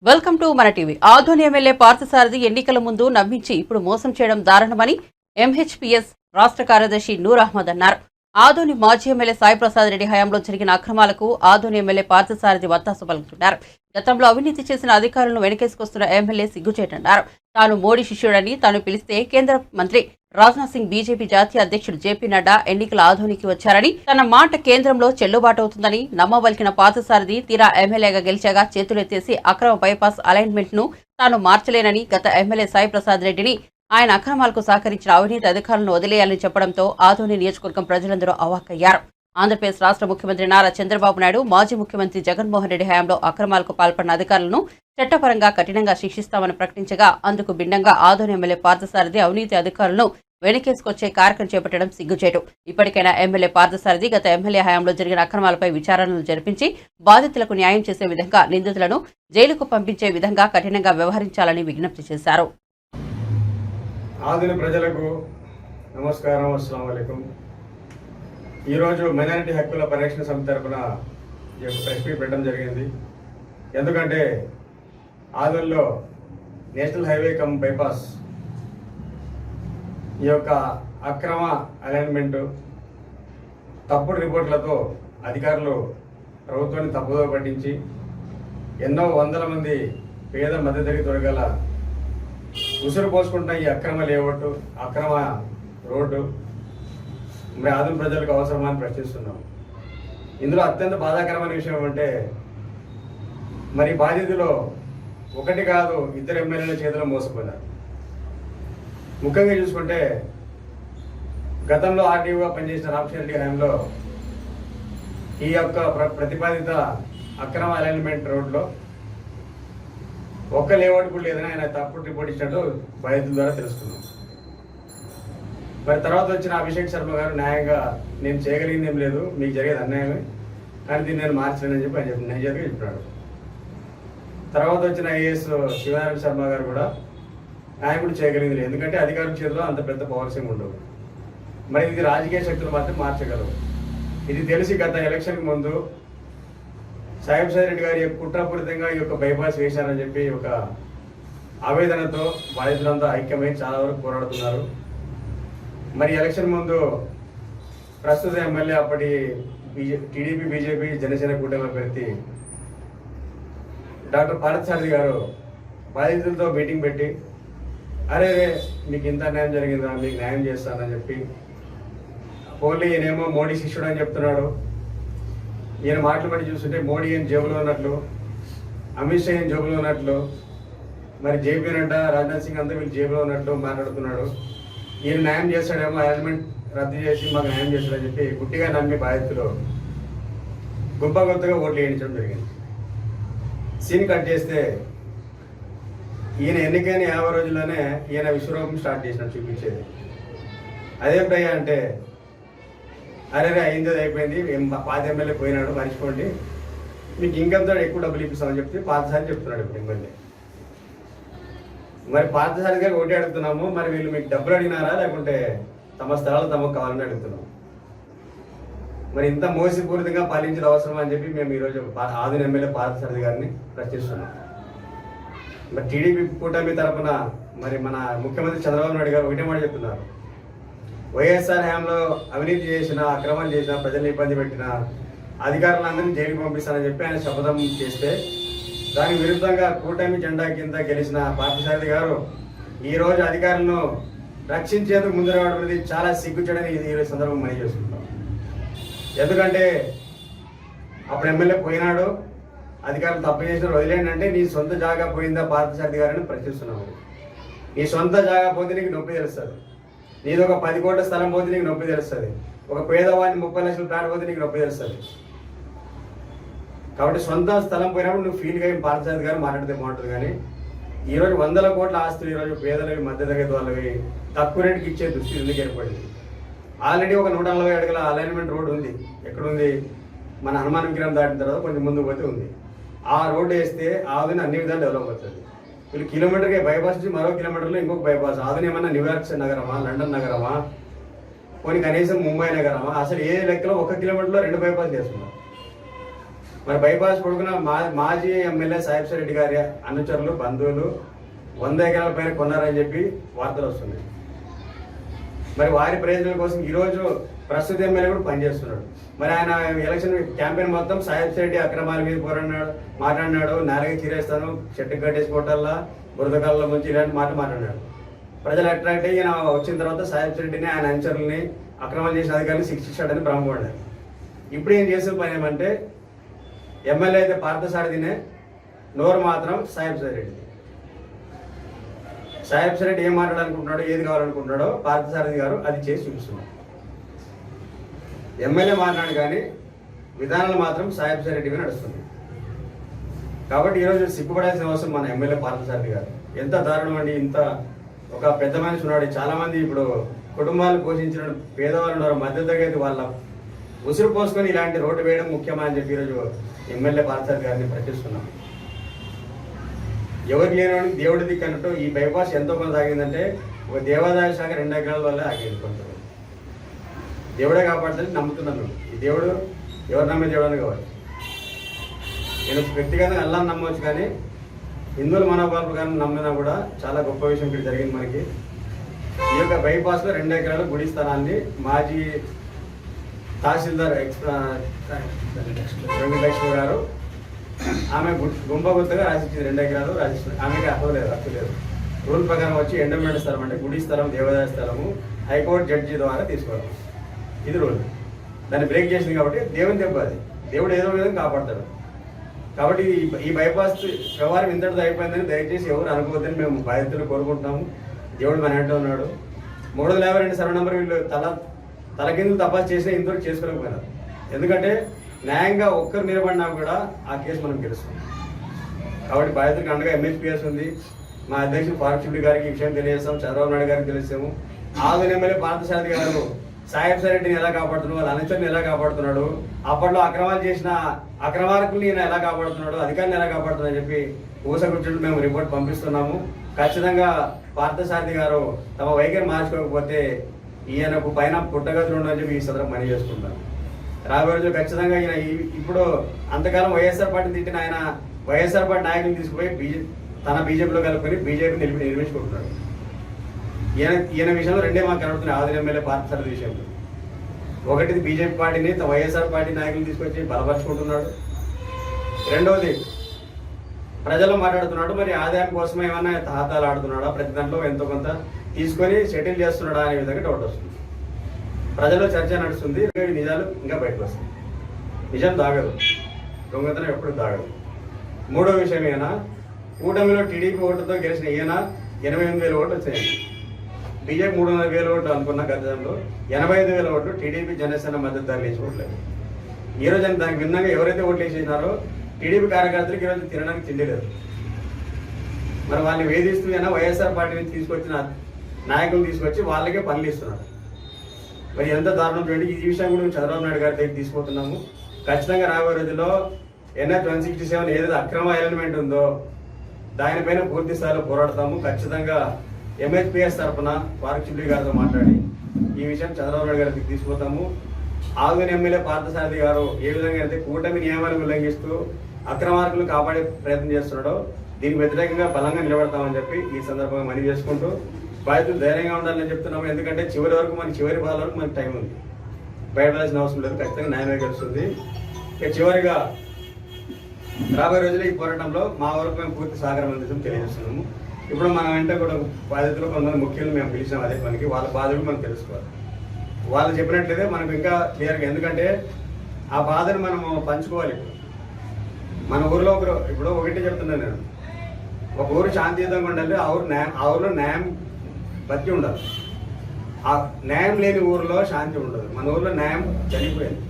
Welcome to మన TV. Adoni MLA Parthasarathi ఎన్నికల ముందు నమ్మించి ఇప్పుడు మోసం చేయడం దారుణమని ఎంహెచ్పీఎస్ రాష్ట్ర కార్యదర్శి నూర్ అహ్మద్ అన్నారు. ఆదోని మాజీ ఎమ్మెల్యే సాయి ప్రసాద్ రెడ్డి హయాంలో జరిగిన అక్రమాలకు ఆదోని ఎమ్మెల్యే పార్థసారథి వత్తాసు పలుకుతున్నారు. గతంలో అవినీతి చేసిన అధికారులను వెనకేసుకొస్తున్న ఎమ్మెల్యే సిగ్గుచేటన్నారు. తాను మోడీ శిష్యుడని తాను పిలిస్తే కేంద్ర మంత్రి రాజ్నాథ్ సింగ్, బీజేపీ జాతీయ అధ్యక్షుడు జేపీ నడ్డా ఎన్నికల ఆదోనికి వచ్చారని, తన మాట కేంద్రంలో చెల్లుబాటవుతుందని నమ్మవలికిన పార్థసారథి తీరా ఎమ్మెల్యేగా గెలిచాగా చేతులెత్తేసి అక్రమ బైపాస్ అలైన్మెంట్ ను తాను మార్చలేనని, గత ఎమ్మెల్యే సాయి ప్రసాద్ రెడ్డిని ఆయన అక్రమాలకు సహకరించిన అవినీతి అధికారులను వదిలేయాలని చెప్పడంతో ఆదోని నియోజకవర్గం ప్రజలందరూ అవాక్కయ్యారు. ఆంధ్రప్రదేశ్ రాష్ట్ర ముఖ్యమంత్రి నారా చంద్రబాబు నాయుడు, మాజీ ముఖ్యమంత్రి జగన్మోహన్ రెడ్డి హయాంలో అక్రమాలకు పాల్పడిన అధికారులను చట్టపరంగా కఠినంగా శిక్షిస్తామని ప్రకటించగా, అందుకు భిన్నంగా ఆదోని ఎమ్మెల్యే పార్థసారథి అవినీతి అధికారులను వెనకేసుకొచ్చే కార్యక్రమం చేపట్టడం సిగ్గుచేటు. ఇప్పటికైనా ఎమ్మెల్యే పార్థసారథి గత ఎమ్మెల్యే హయాంలో జరిగిన అక్రమాలపై విచారణలు జరిపించి బాధితులకు న్యాయం చేసే విధంగా, నిందితులను జైలుకు పంపించే విధంగా కఠినంగా వ్యవహరించాలని విజ్ఞప్తి చేశారు. ఆదోని ప్రజలకు నమస్కారం, అస్సలాము అలైకుం. ఈరోజు మైనారిటీ హక్కుల పరిరక్షణ సమితి తరఫున ఈ యొక్క ప్రెస్ మీట్ పెట్టడం జరిగింది. ఎందుకంటే ఆదోనిలో నేషనల్ హైవే కమ్ బైపాస్ ఈ యొక్క అక్రమ అలైన్మెంటు, తప్పుడు రిపోర్ట్లతో అధికారులు ప్రభుత్వాన్ని తప్పుదో పట్టించి ఎన్నో వందల మంది పేద మధ్యతరగతి వర్గాల ఉసురు పోసుకుంటున్న ఈ అక్రమ లేఅవుట్, అక్రమ రోడ్డు మరి ఆదోని ప్రజలకు అవసరమని ప్రశ్నిస్తున్నాం. ఇందులో అత్యంత బాధాకరమైన విషయం ఏమంటే, మరి బాధితులు ఒకటి కాదు, ఇద్దరు ఎమ్మెల్యేల చేతిలో మోసపోయినారు. ముఖ్యంగా చూసుకుంటే గతంలో ఆర్టీఓగా పనిచేసిన రామకృష్ణ రెడ్డి హయాంలో ఈ యొక్క ప్రతిపాదిత అక్రమ అలైన్మెంట్ రోడ్లో ఒక్క లేఅవుట్ కూడా లేదని ఆయన తప్పుడు రిపోర్ట్ ఇచ్చినట్టు బాధితుల ద్వారా తెలుసుకున్నాం. మరి తర్వాత వచ్చిన అభిషేక్ శర్మ గారు న్యాయంగా నేను చేయగలిగింది ఏం లేదు, మీకు జరిగేది అన్యాయమే, కానీ దీన్ని నేను మార్చలేనని చెప్పి ఆయన నైజాగా చెప్పినాడు. తర్వాత వచ్చిన ఐఏఎస్ శివనారాయణ శర్మ గారు కూడా ఆయన కూడా చేయగలిగింది లేదు, ఎందుకంటే అధికారుల చేతిలో అంత పెద్ద పవర్స్ ఏమి ఉండవు. మరి ఇది రాజకీయ శక్తులు మాత్రం మార్చగలవు. ఇది తెలిసి గత ఎలక్షన్కి ముందు సాయి ప్రసాద్ రెడ్డి గారి కుట్రపూరితంగా ఈ యొక్క బైపాస్ వేశారని చెప్పి ఒక ఆవేదనతో బాధితులంతా ఐక్యమై చాలా వరకు పోరాడుతున్నారు. మరి ఎలక్షన్ ముందు ప్రస్తుత ఎమ్మెల్యే అప్పటి టీడీపీ, బీజేపీ, జనసేన కూటమి అభ్యర్థి డాక్టర్ పార్థసారథి గారు బాధితులతో మీటింగ్ పెట్టి, అరే మీకు ఇంత న్యాయం జరిగిందా, మీకు న్యాయం చేస్తానని చెప్పి, ఓన్లీ ఈయనేమో మోడీ శిష్యుడు అని చెప్తున్నాడు. ఈయన మాటలు బట్టి చూస్తుంటే మోడీ ఏం జేబులో ఉన్నట్లు, అమిత్ షా ఏం జేబులో ఉన్నట్లు, మరి జేపీ నడ్డా, రాజ్నాథ్ సింగ్ అంతా వీళ్ళు జేబులో ఉన్నట్లు మాట్లాడుతున్నాడు. ఈయన న్యాయం చేస్తాడేమో, అలైన్మెంట్ రద్దు చేసి మాకు న్యాయం చేస్తాడని చెప్పి గుట్టిగా నమ్మి బాధితులు గుంపగొత్తగా ఓట్లు వేయించడం జరిగింది. సీన్ కట్ చేస్తే ఈయన ఎన్నికైన 50 రోజుల్లోనే ఈయన విశ్వరూపం స్టార్ట్ చేసినట్టు చూపించేది. అదేమిటయ్యా అంటే, అరే అయింది అయిపోయింది, పాత ఎమ్మెల్యే పోయినాడు మర్చిపోండి, మీకు ఇన్కమ్తో ఎక్కువ డబ్బులు ఇప్పిస్తామని చెప్పి పార్థసారథి చెప్తున్నాడు ఇప్పుడు ఎమ్మెల్యే. మరి పార్థసారథి గారికి ఒకటి అడుగుతున్నాము, మరి వీళ్ళు మీకు డబ్బులు అడిగినారా లేకుంటే తమ స్థలాలు తమకు కావాలని అడుగుతున్నాము. మరి ఇంత మోసపూరితంగా పాలించిన అవసరం అని చెప్పి మేము ఈరోజు ఆదోని ఎమ్మెల్యే పార్థసారథి గారిని ప్రశ్నిస్తున్నాం. మరి టీడీపీ కూటమి తరఫున మరి మన ముఖ్యమంత్రి చంద్రబాబు నాయుడు గారు ఒకటే మాట చెప్తున్నారు, వైఎస్ఆర్ హయాంలో అవినీతి చేసిన, అక్రమాలు చేసిన, ప్రజల్ని ఇబ్బంది పెట్టిన అధికారులందరినీ జైలుకి పంపిస్తానని చెప్పి ఆయన శపథం చేస్తే, దానికి విరుద్ధంగా కూటమి జెండా కింద గెలిచిన పార్థసారథి గారు ఈరోజు అధికారులను రక్షించేందుకు ముందు రావడం అనేది చాలా సిగ్గుచేడని ఈ సందర్భం మనం చేసుకుంటాం. ఎందుకంటే అప్పుడు ఎమ్మెల్యే పోయినాడు, అధికారులు తప్పు చేసిన వదిలేండి అంటే, నీ సొంత జాగా పోయిందా పార్థసారథి గారిని ప్రశ్నిస్తున్నావు. నీ సొంత జాగా పోతే నీకు నొప్పి తెలుస్తుంది, నీది ఒక 10 కోట్ల స్థలం పోతే నీకు నొప్పి తెలుస్తుంది, ఒక పేదవాడిని 30 లక్షల ప్లాట్ పోతే నీకు నొప్పి తెలుస్తుంది. కాబట్టి సొంత స్థలం పోయినప్పుడు నువ్వు ఫీల్గా ఏం పార్థసారథి గారు మాట్లాడితే బాగుంటుంది. కానీ ఈరోజు 100 కోట్ల ఆస్తులు ఈరోజు పేదలవి, మధ్యతరగతి వాళ్ళవి తక్కువ రేటుకి ఇచ్చే దుస్థితి ఎందుకు ఏర్పడింది? ఆల్రెడీ ఒక 140 అడుగుల అలైన్మెంట్ రోడ్ ఉంది. ఎక్కడుంది? మన హనుమాన్ విగ్రహం దాటిన తర్వాత కొంచెం ముందుకు పోతే ఉంది. ఆ రోడ్డు వేస్తే ఆదోని అన్ని విధాలు డెవలప్ అవుతుంది. వీళ్ళు కిలోమీటర్కి బైపాస్ నుంచి మరో కిలోమీటర్లో ఇంకొక బైపాస్. ఆదోని ఏమన్నా న్యూయార్క్ నగరమా, లండన్ నగరమా, పోనీ కనీసం ముంబై నగరమా? అసలు ఏ లెక్కలో 1 కిలోమీటర్లో 2 బైపాస్ చేస్తున్నారు. మరి బైపాస్ పొడుగున మాజీ ఎమ్మెల్యే సాయిబ్ రెడ్డి గారి అనుచరులు బంధువులు 100 ఎకరాల పైన కొన్నారని చెప్పి వార్తలు వస్తున్నాయి. మరి వారి ప్రయోజనాల కోసం ఈరోజు ప్రస్తుత ఎమ్మెల్యే కూడా పనిచేస్తున్నాడు. మరి ఆయన ఎలక్షన్ క్యాంపెయిన్ మొత్తం సాయిబ్ రెడ్డి అక్రమాల మీద మాట్లాడినాడు, నాలుగు చీరేస్తాను, చెట్టు కట్టేసి కొట్టాలా, బురదకాలలో ముంచి ఇలాంటి మాట్లాడినాడు. ప్రజలు అట్రాక్ట్ అయ్యి ఈయన వచ్చిన తర్వాత సాయిబ్ రెడ్డిని ఆయన అనుచరుల్ని అక్రమాలు చేసిన అధికారులు శిక్షించాడని భ్రమపడ్డారు. ఇప్పుడు ఏం చేసిన పని ఏమంటే ఎమ్మెల్యే అయితే పార్థసారథినే, నోరు మాత్రం సాయిబ్ రెడ్డి. సాయిబ్ రెడ్డి ఏం మాట్లాడాలనుకుంటున్నాడో, ఏది కావాలనుకుంటున్నాడో పార్థసారథి గారు అది చేసి చూపిస్తున్నాడు. ఎమ్మెల్యే మాట్లాడు కానీ విధానాలు మాత్రం సాయిబ్ రెడ్డివి నడుస్తుంది. కాబట్టి ఈరోజు సిగ్గుపడాల్సిన అవసరం మన ఎమ్మెల్యే పార్థసారథి గారు. ఎంత దారుణం అండి! ఇంత ఒక పెద్ద మనిషి ఉన్నాడు. చాలా మంది ఇప్పుడు కుటుంబాలు పోషించిన పేదవాళ్ళు ఉన్నారు, మధ్యతరగతి వాళ్ళ ఉసురు పోసుకొని ఇలాంటి రోడ్డు వేయడం ముఖ్యమా అని చెప్పి ఈరోజు ఎమ్మెల్యే పార్థసారథి గారిని ప్రశ్నిస్తున్నాం. ఎవరికి లేని దేవుడి దిక్కు అన్నట్టు ఈ బైపాస్ ఎంతో కొంత ఆగిందంటే ఒక దేవాదాయ శాఖ 2 ఎకరాల వల్ల ఆగేది. కొంత దేవుడే కాపాడుతుంది నమ్ముతున్నాను. ఈ దేవుడు ఎవరు నమ్మే దేవుడు అని కావాలి. నేను వ్యక్తిగతంగా అల్లాని నమ్మవచ్చు, కానీ హిందువుల మనోభావాల ప్రకారం నమ్మినా కూడా చాలా గొప్ప విషయం ఇక్కడ జరిగింది మనకి. ఈ యొక్క బైపాస్లో 2 ఎకరాల గుడి స్థలాన్ని మాజీ తహసీల్దార్ వెంకటలక్ష్మి గారు ఆమె గుంపగుత్తగా రాసిచ్చింది. 2 ఎకరాలు రాసిచ్చింది. ఆమెకి హక్కు లేదు. రూల్ ప్రకారం వచ్చి ఎండోమెంట్ స్థలం అంటే గుడి స్థలం, దేవాదాయ స్థలము హైకోర్టు జడ్జి ద్వారా తీసుకోవాలి. ఇది రూల్. దాన్ని బ్రేక్ చేసింది కాబట్టి దేవుని దెబ్బ అది. దేవుడు ఏదో విధంగా కాపాడతాడు. కాబట్టి ఈ బైపాస్ వ్యవహారం ఇంతటితో అయిపోయిందని దయచేసి ఎవరు అనుకోవద్దని మేము బాధ్యతలు కోరుకుంటున్నాము. దేవుడు మన వెంట ఉన్నాడు. 352 సర్వ నంబర్ వీళ్ళు తలకిందులు తపాసు చేసినా ఇంతవరకు చేసుకోలేకపోయినారు. ఎందుకంటే న్యాయంగా ఒక్కరు నిలబడినా కూడా ఆ కేసు మనం గెలుస్తాం. కాబట్టి బాధ్యతలకు అండగా MHPS ఉంది. మా అధ్యక్షుడు పార్వతి గారికి ఈ విషయం తెలియజేస్తాం, చంద్రబాబు నాయుడు గారికి తెలిసాము. ఆదోని ఎమ్మెల్యే పార్థసారథి గారు సాయిబ్ రెడ్డిని ఎలా కాపాడుతున్నాడు, వాళ్ళ అనుచరుని ఎలా కాపాడుతున్నాడు, అప్పట్లో అక్రమాలు చేసిన అక్రమార్కుల్ని ఈయన ఎలా కాపాడుతున్నాడు, అధికారిని ఎలా కాపాడుతున్నాడు అని చెప్పి ఊసగుచ్చుడు మేము రిపోర్ట్ పంపిస్తున్నాము. ఖచ్చితంగా పార్థసారథి గారు తమ వైఖరి మార్చుకోకపోతే ఈయనకు పైన పుట్టగతులు ఉండని చెప్పి ఈ సందర్భం మనవి చేసుకుంటాను. రాబోయే రోజులు ఖచ్చితంగా ఈయన ఇప్పుడు అంతకాలం వైఎస్ఆర్ పార్టీని తిట్టిన ఆయన వైఎస్ఆర్ పార్టీ నాయకులను తీసుకుపోయి తన బీజేపీలో కలుపుకొని బీజేపీ నిర్మించుకుంటున్నాడు. ఈయన విషయంలో 2 మాకు కనబడుతున్నాయి. ఆదోని ఎమ్మెల్యే పార్థసారథి విషయంలో ఒకటిది బీజేపీ పార్టీని వైఎస్ఆర్ పార్టీ నాయకులు తీసుకొచ్చి బలపరుచుకుంటున్నాడు. రెండవది ప్రజలు మాట్లాడుతున్నాడు. మరి ఆదాయం కోసం ఏమన్నా తాతాలు ఆడుతున్నాడా, ప్రతి దాంట్లో ఎంతో కొంత తీసుకొని సెటిల్ చేస్తున్నాడా అనే విధంగా డౌట్ వస్తుంది. ప్రజల్లో చర్చ నడుస్తుంది. నిజాలు ఇంకా బయటకు వస్తాయి. నిజం దాగదు, దొంగతనం ఎప్పుడు దాగదు. మూడో విషయం ఈయన కూటమిలో టీడీపీ ఓటుతో గెలిచిన ఈయన 88,000 ఓట్లు వచ్చాయి. బీజేపీ 300,000 ఓట్లు అనుకున్న గతంలో 85,000 ఓట్లు టీడీపీ జనసేన మద్దతుదారులు వేసి ఓట్లేదు. ఈరోజు దానికి భిన్నంగా ఎవరైతే ఓట్లు వేసినారో టీడీపీ కార్యకర్తలకు ఈరోజు తినడానికి తిండి లేదు. మరి వాళ్ళని వేధిస్తూ అయినా వైఎస్ఆర్ పార్టీ నుంచి తీసుకొచ్చిన నాయకులు తీసుకొచ్చి వాళ్ళకే పనులు ఇస్తున్నారు. మరి ఎంత దారుణం చూడండి. ఈ విషయం కూడా చంద్రబాబు నాయుడు గారి దగ్గర తీసుకుపోతున్నాము. ఖచ్చితంగా రాబోయే రోజుల్లో NH 167 ఏదైతే అక్రమ ఎలిమెంట్ ఉందో దానిపైన పూర్తి స్థాయిలో పోరాడతాము. ఖచ్చితంగా MHPS తరఫున పార్వతి గారితో మాట్లాడి ఈ విషయం చంద్రబాబు నాయుడు గారికి తీసుకుపోతాము. ఆదోని ఎమ్మెల్యే పార్థసారథి గారు ఏ విధంగా అయితే కూటమి నియమాలను ఉల్లంఘిస్తూ అక్రమార్కులు కాపాడే ప్రయత్నం చేస్తున్నాడో దీనికి వ్యతిరేకంగా బలంగా నిలబడతామని చెప్పి ఈ సందర్భంగా మనవి చేసుకుంటూ బాధ్యతలు ధైర్యంగా ఉండాలని చెప్తున్నాము. ఎందుకంటే చివరి వరకు చివరి బాల వరకు మనకి టైం ఉంది. భయపడాల్సిన అవసరం లేదు. ఖచ్చితంగా న్యాయమే గెలుస్తుంది. ఇక చివరిగా రాబోయే రోజుల్లో ఈ పోరాటంలో మా వరకు మేము పూర్తి సహకారం అందించడం తెలియజేస్తున్నాము. ఇప్పుడు మన వెంట కూడా బాధితులు కొంతమంది ముఖ్యులు మేము పిలిచినాం. అదే పనికి వాళ్ళ బాధలు మనం తెలుసుకోవాలి. వాళ్ళు చెప్పినట్లయితే మనకు ఇంకా క్లియర్గా, ఎందుకంటే ఆ బాధను మనము పంచుకోవాలి. మన ఊరిలో ఇప్పుడు ఒకటి చెప్తున్నాను నేను, ఒక ఊరు శాంతియుతంగా ఉండాలి. ఆ ఊరిలో న్యాయం బతికి ఉండాలి. ఆ న్యాయం లేని ఊరిలో శాంతి ఉండదు. మన ఊరిలో న్యాయం చనిపోయింది.